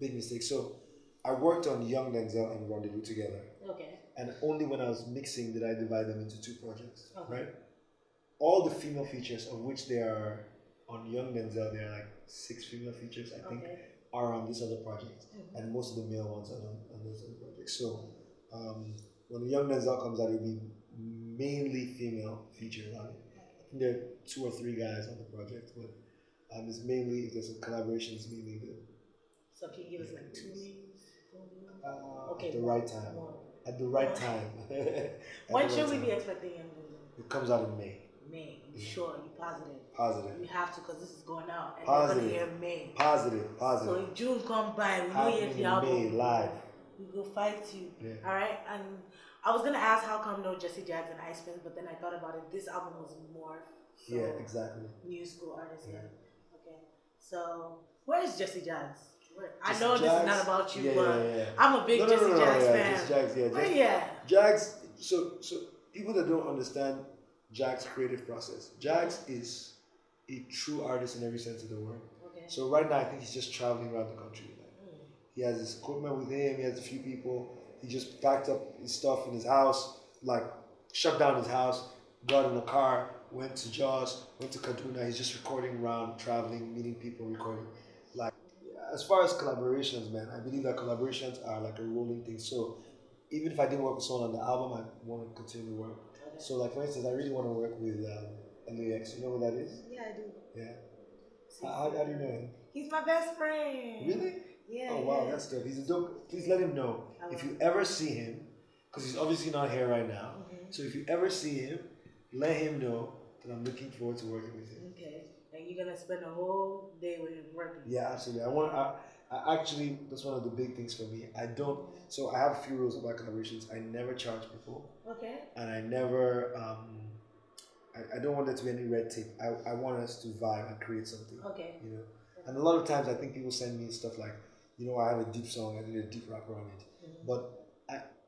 big mistake. So I worked on Young Denzel and Rendezvous together. Okay. And only when I was mixing did I divide them into two projects. Okay. Right? All the female features, of which there are on Young Denzel, there are like 6 female features, I think. Are on this other project, and most of the male ones are on those other projects. So when the Young Denzel comes out, it'll be mainly female features on it. I think there are 2 or 3 guys on the project, but it's mainly, if there's a collaboration, it's mainly the. So can you give us like 2 names? Okay. At the right time. At the right time. When should we be expecting Young Denzel? It comes out in May. May. You sure? You positive? Positive. You have to, because this is going out. And positive. We're going to hear May. Positive. So if June come by, we know you have the album. May, live. We will fight you. Yeah. Alright? And I was going to ask how come no Jesse Jaggs and Ice Prince, but then I thought about it. This album was more exactly. New school artists. Yeah. Okay. So where is Jesse Jaggs? I know this is not about you, but I'm a big Jesse Jaggs fan. Jesse Jaggs, Jaggs, so people that don't understand Jaggs' creative process. Jaggs is a true artist in every sense of the word. Okay. So right now, I think he's just traveling around the country. He has his equipment with him. He has a few people. He just packed up his stuff in his house, like shut down his house, got in a car, went to Jos, went to Kaduna. He's just recording around, traveling, meeting people, recording. Like, as far as collaborations, man, I believe that collaborations are like a rolling thing. So even if I didn't work with someone on the album, I want to continue to work. So, like, for instance, I really want to work with LAX. You know who that is? Yeah, I do. Yeah. How do you know him? He's my best friend. Really? Yeah. Oh, wow, that's dope. He's a dope. Please let him know. If you ever see him, because he's obviously not here right now. So if you ever see him, let him know that I'm looking forward to working with him. Okay. And you're going to spend a whole day with him working? Yeah, absolutely. I actually, that's one of the big things for me. So I have a few rules about collaborations. I never charge people. Okay. And I never, I don't want there to be any red tape. I want us to vibe and create something. Okay. And a lot of times I think people send me stuff like, I have a deep song, I need a deep rapper on it. But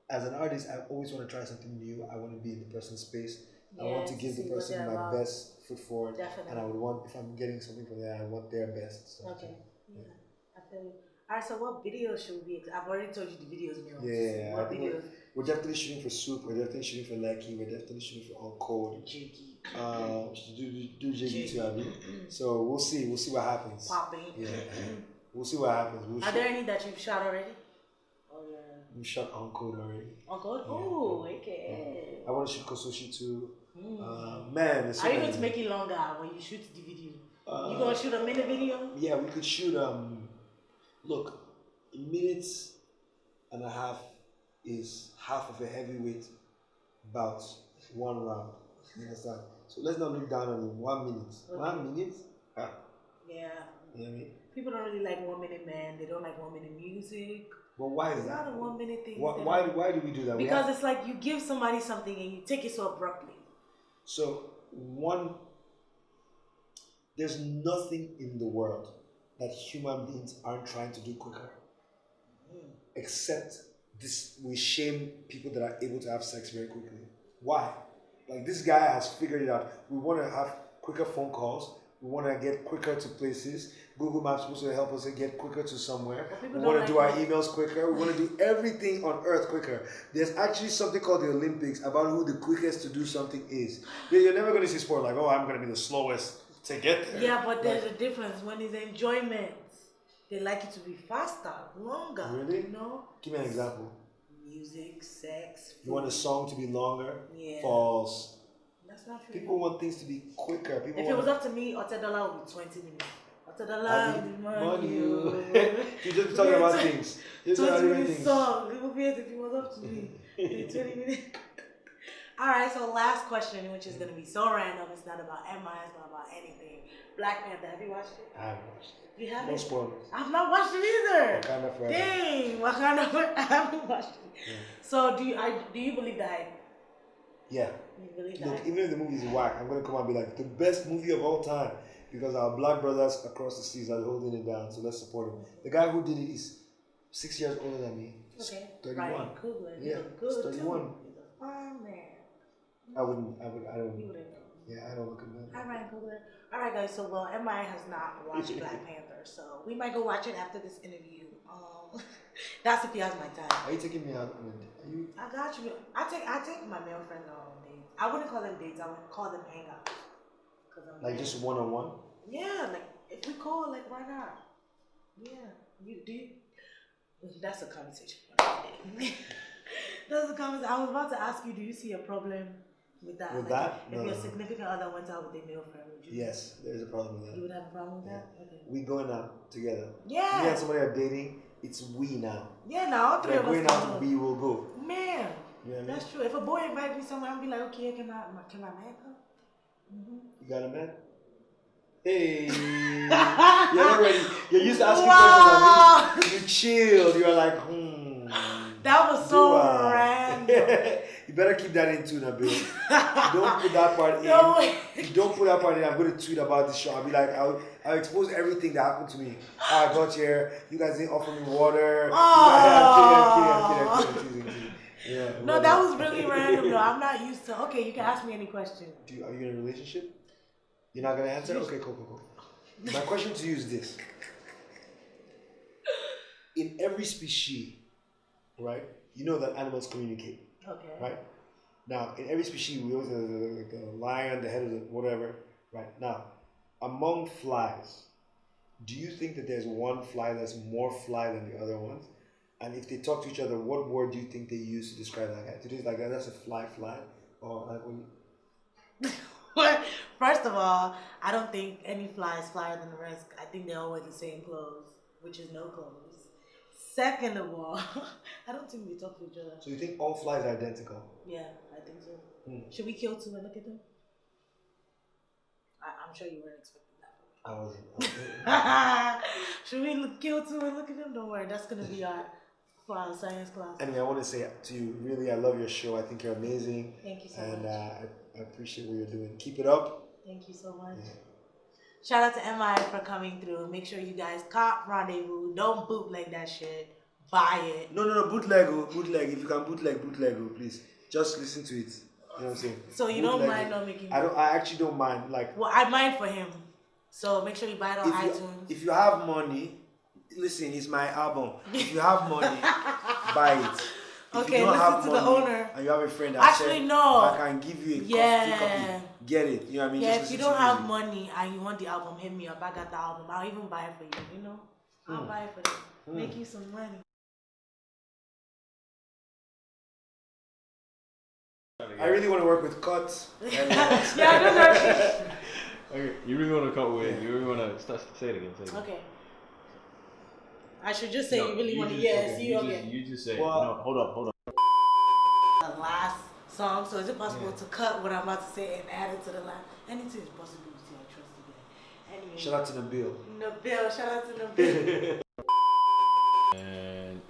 as an artist, I always want to try something new. I want to be in the person's space. I want to give the person my best foot forward. Definitely. And I would want, if I'm getting something from there, I want their best. So okay. Yeah. I feel you. Alright, so what videos should we? I've already told you the videos. Yeah. What videos? We're definitely shooting for Soup. We're definitely shooting for Lecky. We're definitely shooting for On Code. Jiggy. Do Jiggy too, Abby. So we'll see. We'll see what happens. Popping. Yeah. We'll see what happens. Are there any that you've shot already? We shot On Code already. On Code? Oh, okay. I want to shoot Kososhi too. Man, are you going to make it longer when you shoot the video? You going to shoot a minute video? Yeah, we could shoot. Look, a minute and a half is half of a heavyweight bout, one round. You understand? So let's not look down on it. 1 minute. Okay. 1 minute? Ah. Yeah. You know what I mean? People don't really like 1 minute man. They don't like 1 minute music. But why is it's that? It's not a 1 minute thing. Why do we do that? Because it's like you give somebody something and you take it so abruptly. So, there's nothing in the world that human beings aren't trying to do quicker. Except this, we shame people that are able to have sex very quickly. Why? Like this guy has figured it out. We want to have quicker phone calls. We want to get quicker to places. Google Maps is supposed to help us get quicker to somewhere. We want to do our emails quicker. We want to do everything on earth quicker. There's actually something called the Olympics about who the quickest to do something is. You're never going to see sport like, oh, I'm going to be the slowest to get there. Yeah, but there's a difference. When it's enjoyment, they like it to be faster, longer. Really? You know? Give me an example. Music, sex, food. You want a song to be longer? Yeah. False. That's not true. People want things to be quicker. If it was up to me, $100 would be 20 minutes. $100 would be money. You just be talking about things. 20 minutes song. It would be if it was up to me. 20 minutes. Alright, so last question, which is going to be so random. It's not about MI, it's not about anything. Black Panther, have you watched it? I haven't watched it. You haven't? No spoilers. I've not watched it either. Wakanda Forever. Dang, Wakanda Forever. I haven't watched it. Yeah. So do you believe the hype? Yeah. You believe the Look, hype? even if the movie is whack, I'm going to come and be like, the best movie of all time. Because our black brothers across the seas are holding it down, so let's support him. The guy who did it is 6 years older than me. Okay. 31. Ryan Coogler. Yeah, good 31. Too. He's a fine man. I don't. Yeah, I don't look at that. Hi, Ryan Coogler. All right, guys. So, MI has not watched Black Panther, so we might go watch it after this interview. That's if he has my time. Are you taking me out? I got you. I take my male friends on dates. I wouldn't call them dates. I would call them hangouts. Like just one-on-one? Yeah, like if we call, like why not? Yeah, you do. That's a conversation. That's a conversation. I was about to ask you, do you see a problem with that? With like that? If your significant other went out with a male friend, would you? Yes, there's a problem with that. You would have a problem with that? Okay. We going out together. Yeah. Me and somebody are dating. It's we now. Yeah, now all three of us going out. We will go. Man, you know that's true. If a boy invites me somewhere, I'll be like, okay, can my man come? Mm-hmm. You got a man? Hey, you're not ready. You're used to asking questions of me. You chilled. You're like, That was so random. You better keep that in too, Nabil. Don't put that part in. No. Don't put that part in. I'm going to tweet about this show. I'll be like, I'll expose everything that happened to me. I got here. You guys didn't offer me water. I'm kidding. Yeah, no, that was really random though. I'm not used to. Okay, you can ask me any question. Are you in a relationship? You're not gonna answer? Okay, cool. My question to you is this: in every species, right? You know that animals communicate. Okay. Right. Now, in every species, we always have the lion, the head of the whatever. Right. Now, among flies, do you think that there's one fly that's more fly than the other ones? And if they talk to each other, what word do you think they use to describe that guy? Do you think like that's a fly, or like when? First of all, I don't think any fly is flyer than the rest. I think they all wear the same clothes, which is no clothes. Second of all, I don't think they talk to each other. So you think all flies are identical? Yeah, I think so. Should we kill two and look at them? I'm sure you weren't expecting that. I wasn't. Should we kill two and look at them? Don't worry, that's gonna be for our science class. Anyway, I want to say to you, really, I love your show. I think you're amazing. Thank you so much. And I appreciate what you're doing. Keep it up. Thank you so much. Yeah. Shout out to MI for coming through. Make sure you guys cop Rendezvous. Don't bootleg that shit. buy it. No, bootleg. If you can bootleg, please. Just listen to it. You know what I'm saying? So you don't mind not making. I actually don't mind. Like. Well, I mind for him. So make sure you buy it on iTunes. If you have money, listen. It's my album. If you have money, buy it. If Okay, you don't listen have to money, the owner. And you have a friend that actually said, no. I can give you a copy. Get it. You know what I mean? Yeah, just if you don't have money and you want the album, hit me up. I got the album. I'll even buy it for you. You know, I'll buy it for you. Make you some money. I really want to work with Cut. Yeah, I don't know. Okay, you really want to cut with? You really want to say it again? Okay. I should just say No, you really want to. just- Yeah, okay, see you okay. You just say. Well- No, hold up. The last song. So is it possible to cut what I'm about to say and add it to the last? Anything is possible. You see, I trust you guys. Anyway. Shout out to Nabil. Nabil. Shout out to Nabil. And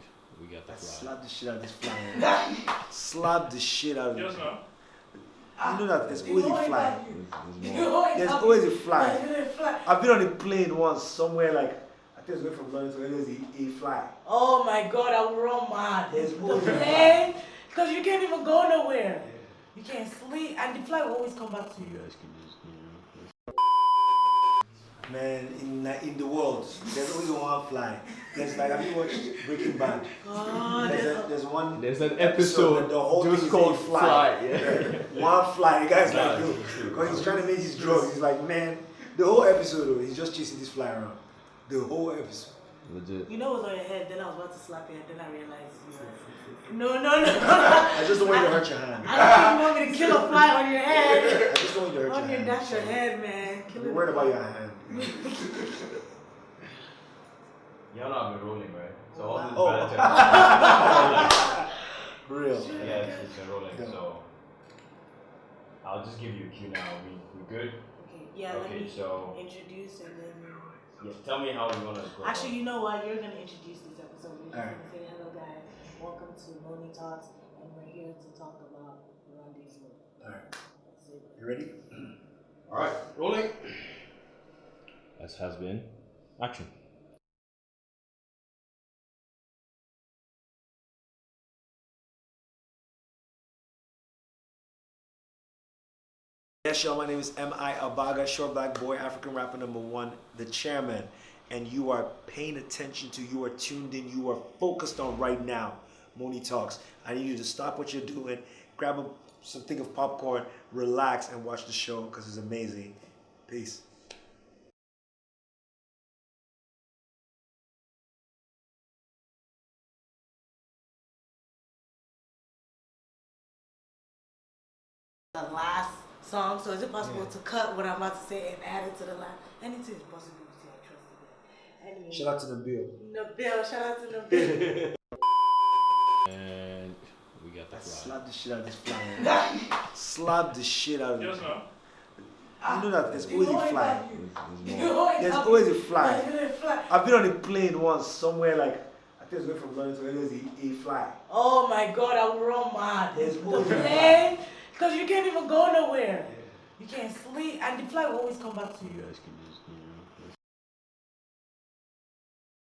we got the fly. Slap the shit out of this fly. Slap the shit out of this. You know that there's always a fly. There's always a fly. I've been on a plane once somewhere like I think it's going from London to there's a fly. Oh my God, I will run mad. There's The always a fly. plane, because you can't even go nowhere. You can't sleep, and the fly will always come back to you. You guys can just, Man, in the world, there's always one fly. There's like, have you watched Breaking Bad? Oh, There's one. There's an episode the whole just thing called is a Fly. One fly. The guy's like, Nah, yo, it's true. because he's trying to make his drugs. He's like, man, the whole episode, though, he's just chasing this fly around. The whole episode. Legit. you know what's on your head, then I was about to slap your head, then I realized No. I just don't want you to hurt your hand. I don't think you want me to kill a fly on your head. I just don't want you to hurt On your your, hand. that's your head, man. Kill You're it. worried about your hand. Y'all know I've been rolling, right? So all this Oh. bad Real. Yeah, it's been rolling. So I'll just give you a cue now. We good? Okay, yeah, let Okay, me so introduce and then. yeah, tell me how you wanna go. Actually, you know what? You're gonna introduce this episode. We're just Alright. gonna say hello, guys. Welcome to Moni Talks, and we're here to talk about Rendevous. Alright. That's it. You ready? All right, rolling. As has been, action. Yes, y'all, my name is M.I. Abaga, short black boy, African rapper #1, the chairman. And you are paying attention to, you are tuned in, you are focused on right now, Moni Talks. I need you to stop what you're doing, grab something of popcorn, relax, and watch the show because it's amazing. Peace. The last song. So is it possible to cut what I'm about to say and add it to the last? Anything is possible. You see, I trust you guys. Anyway. Shout out to Nabil. Nabil. Shout out to Nabil. And we got the fly. Slap the shit out of this fly. Slap the shit out of this fly. You know that there's always a fly. There's always a fly. I've been on a plane once somewhere like I think it's going from London to there's a fly. Oh my God, I will run mad. There's The always a plane, because you can't even go nowhere. You can't sleep, and the fly will always come back to You you. guys can just.